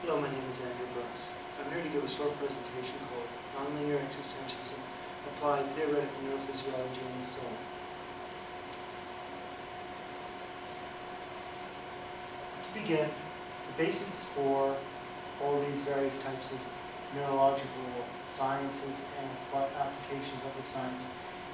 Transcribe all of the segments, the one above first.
Hello, my name is Andrew Brooks. I'm here to give a short presentation called Nonlinear Existentialism, Applied Theoretical Neurophysiology in the Soul. To begin, the basis for all these various types of neurological sciences and applications of the science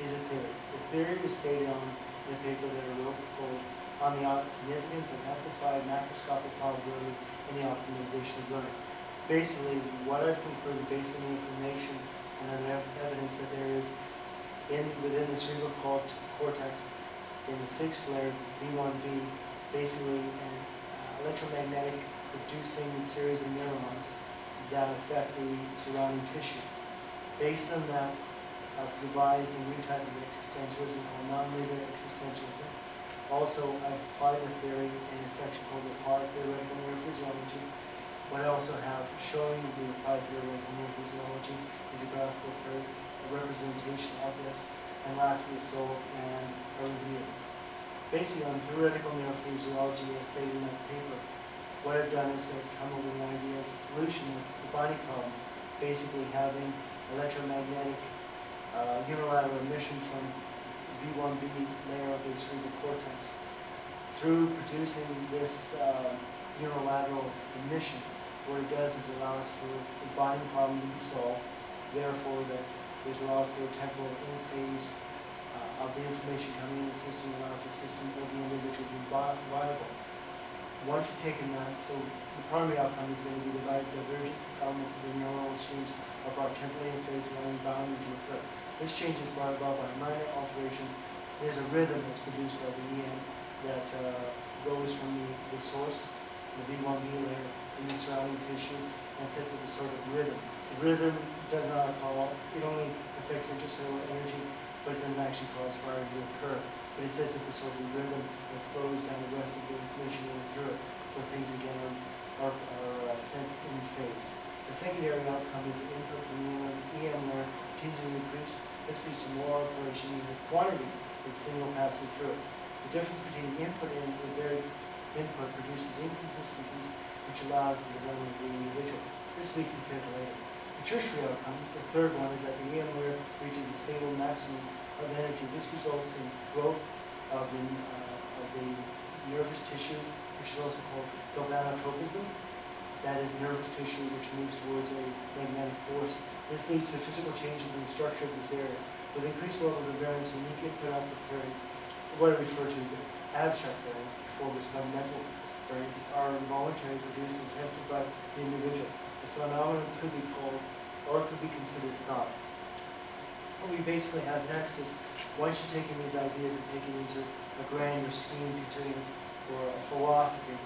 is a theory. The theory was stated in a paper that I wrote called On the Significance of Amplified Macroscopic Probability in the Optimization of Learning. Basically, what I've concluded based on the information and other evidence that there is within the cerebral cortex in the sixth layer, V1B, basically an electromagnetic producing series of neurons that affect the surrounding tissue. Based on that, I've devised a new type of existentialism called nonlinear existentialism. Also, I've applied the theory in a section called the Applied Theoretical Neurophysiology. What I also have showing the applied theoretical neurophysiology is a graphical curve, a representation of this, and lastly, the soul and a review. Basically, on theoretical neurophysiology, as stated in that paper, what I've done is I've come up with an ideal solution of the binding problem, basically having electromagnetic unilateral emission from V1B layer of the cerebral cortex. Through producing this unilateral emission, what it does is allows for the binding problem to be solved, therefore that there's allowed for a temporal interphase of the information coming in the system, allows the system or the individual to be viable. Once you've taken that, so the primary outcome is going to be the divergent elements of the neuronal streams of our temporal interface allowing bounding to occur. This change is brought about by a minor alteration. There's a rhythm that's produced by the EM that goes from the source, the V1B layer, in the surrounding tissue and sets up a sort of rhythm. The rhythm does not call, it only affects intracellular energy, but it doesn't actually cause fire to occur. But it sets up a sort of rhythm that slows down the rest of the information going through it. So things again are sensed in phase. The secondary outcome is the input from the EM layer continues to increase. This leads to more alteration in the quantity of the signal passing through it. The difference between the input and the varied input produces inconsistencies, which allows the development of the individual. This will be considered later. The tertiary outcome, the third one, is that the EM layer reaches a stable maximum of energy. This results in growth of the nervous tissue, which is also called galvanotropism. That is nervous tissue which moves towards a magnetic force. This leads to physical changes in the structure of this area. With increased levels of variance, unique input-output variance, what I refer to as abstract variance, before this fundamental variance, are involuntary, produced and tested by the individual. The phenomenon could be called, or could be considered thought. What we basically have next is, once you've taken these ideas and taken into a grander scheme concerning for a philosophy,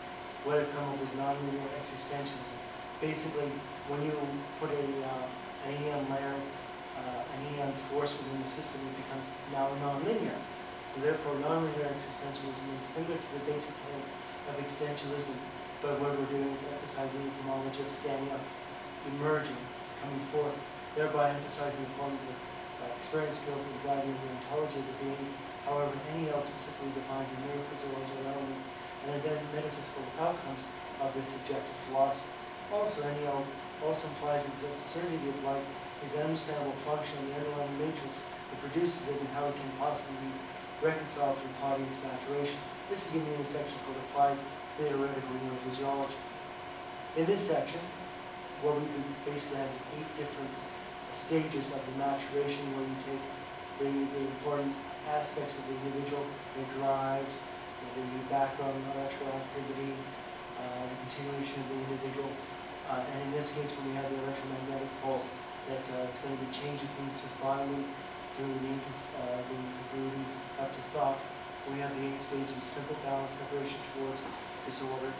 what I've come up with is nonlinear existentialism. Basically, when you put an EM layer, an EM force within the system, it becomes now nonlinear. So therefore, nonlinear existentialism is similar to the basic tenets of existentialism, but what we're doing is emphasizing the etymology of standing up, emerging, coming forth, thereby emphasizing the importance of experience, guilt, anxiety, and the ontology of the being. However, NEL specifically defines the neurophysiological elements and then metaphysical outcomes of this subjective philosophy. Also, NEL also implies that the absurdity of life is an understandable function of the underlying matrix that produces it and how it can possibly be reconciled through Claudian's maturation. This is given in a section called Applied Theoretical Neurophysiology. In this section, what we basically have is 8 different stages of the maturation where you take the important aspects of the individual, their drives, the background electrical activity, the continuation of the individual, and in this case when we have the electromagnetic pulse that it's going to be changing things through bonding, through the incongruities up to thought. We have the 8 stages of simple balance, separation towards disorder,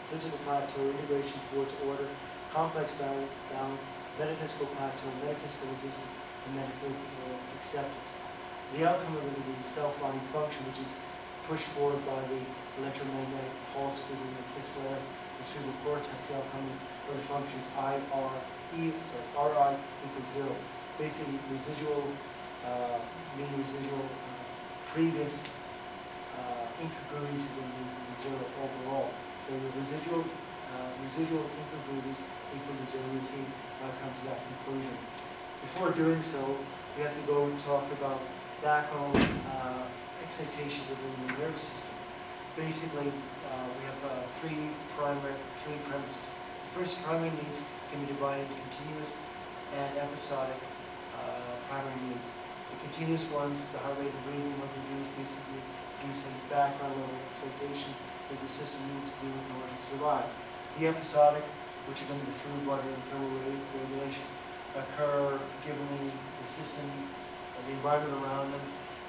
physical plateau, integration towards order, complex balance, metaphysical plateau, metaphysical resistance, and metaphysical acceptance. The outcome of the self-line function, which is pushed forward by the electromagnetic pulse within the 6th layer, the cerebral cortex, the outcome is, or the function is Ri equals 0. Basically, residual, mean residual previous incongruities will be 0 overall. So the residuals residual incongruities equal to 0. We'll see how I come to that conclusion. Before doing so, we have to go and talk about background excitation within the nervous system. Basically, we have three premises. The first, primary needs can be divided into continuous and episodic primary needs. The continuous ones, the heart rate and breathing, what they do is basically produce a background level excitation that the system needs to do in order to survive. The episodic, which are going to be food, water, and thermal regulation, occur given the system, the environment around them,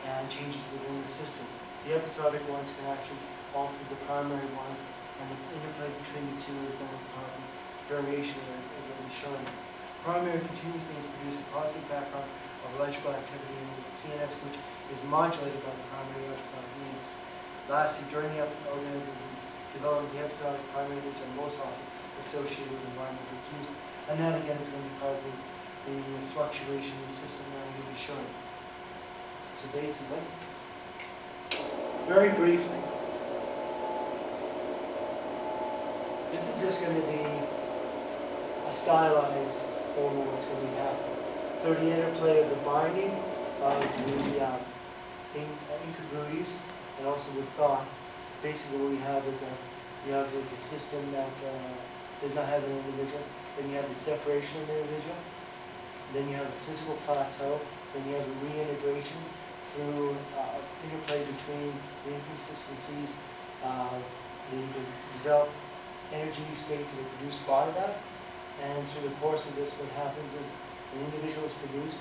and changes within the system. The episodic ones can actually alter the primary ones, and the interplay between the two is going to cause variation that will be shown. Primary continuous needs produce a positive background of electrical activity in the CNS, which is modulated by the primary episodic needs. Lastly, during the organism's development, the episodic primary needs are most often associated with environmental cues, and that again is going to cause the fluctuation in the system that I'm going to be showing. So basically, very briefly, this is just going to be a stylized form of what's going to be happening. Through the interplay of the binding of the incongruities and also with thought, basically what we have is you have a system that does not have an individual, then you have the separation of the individual, then you have a physical plateau, then you have a reintegration through interplay between the inconsistencies, the developed energy states that are produced by that, and through the course of this what happens is an individual is produced,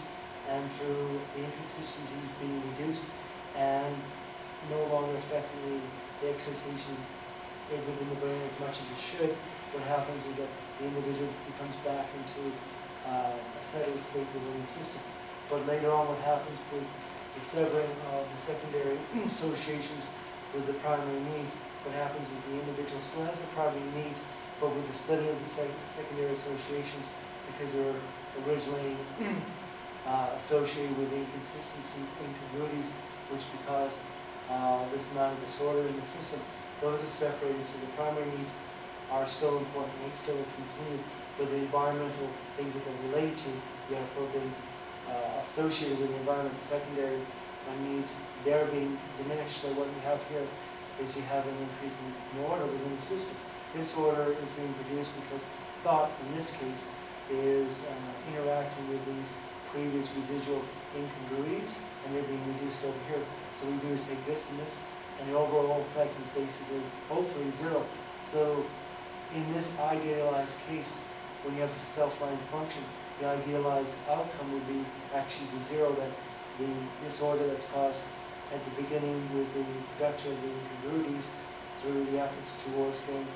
and through the inconsistencies being reduced and no longer affecting the excitation within the brain as much as it should, what happens is that the individual becomes back into a settled state within the system. But later on what happens with the severing of the secondary associations with the primary needs, what happens is the individual still has the primary needs, but with the splitting of the secondary associations, because they're originally associated with inconsistency, incongruities, which because this amount of disorder in the system, those are separated, so the primary needs are still important, they still continue, but the environmental things that they're related to, therefore being associated with the environment, secondary needs, they're being diminished. So what you have here is you have an increase in order within the system. This order is being produced because thought, in this case, is interacting with these previous residual incongruities, and they're being reduced over here. So what we do is take this and this, and the overall effect is basically, hopefully, 0. So in this idealized case, when you have a self-lying function, the idealized outcome would be actually the 0, that the disorder that's caused at the beginning with the production of the incongruities through the efforts towards getting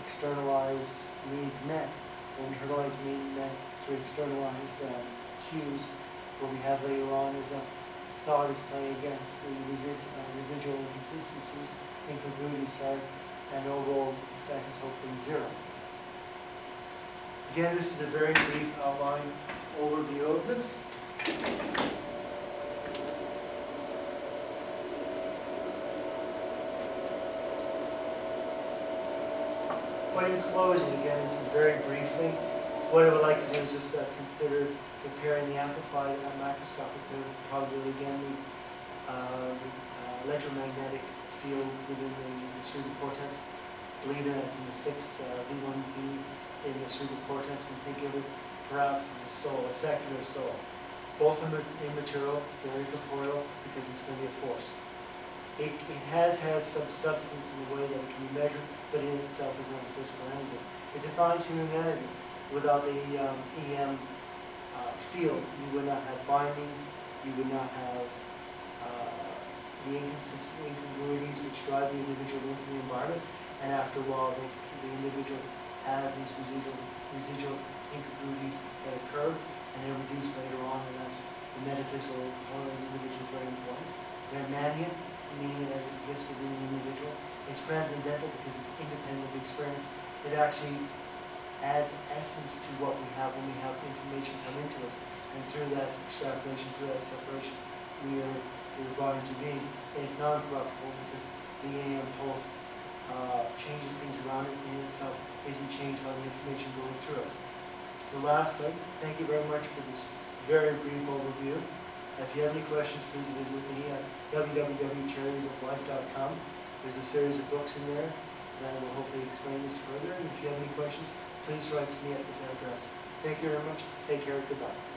externalized needs met, or internalized needs met through externalized cues. What we have later on is a thought is playing against the residual inconsistencies, incongruities, and overall effect is hopefully 0. Again, this is a very brief outline overview of this. But in closing, again, this is very briefly, what I would like to do is just consider comparing the amplified and microscopic probability, again, the electromagnetic field within the cerebral cortex. Believe that it's in the 6th V1B in the cerebral cortex, and think of it perhaps as a soul, a secular soul. Both are immaterial, they're incorporeal, because it's going to be a force. It has had some substance in the way that it can be measured, but in itself is not a physical entity. It defines humanity. Without the EM field, you would not have binding, you would not have the incongruities which drive the individual into the environment, and after a while the individual has these residual incongruities that occur, and they're reduced later on, and that's the metaphysical component of the individual is very important. They're manian, meaning that it exists within the individual. It's transcendental because it's independent of experience. It actually adds essence to what we have when we have information come into us, and through that extrapolation, through that separation, we're brought into being. And it's non-corruptible because the AM pulse changes things around it in itself isn't changed by the information going through it. So lastly, thank you very much for this very brief overview. If you have any questions, please visit me at www.charitiesoflife.com. There's a series of books in there that will hopefully explain this further. And if you have any questions, please write to me at this address. Thank you very much. Take care. Goodbye.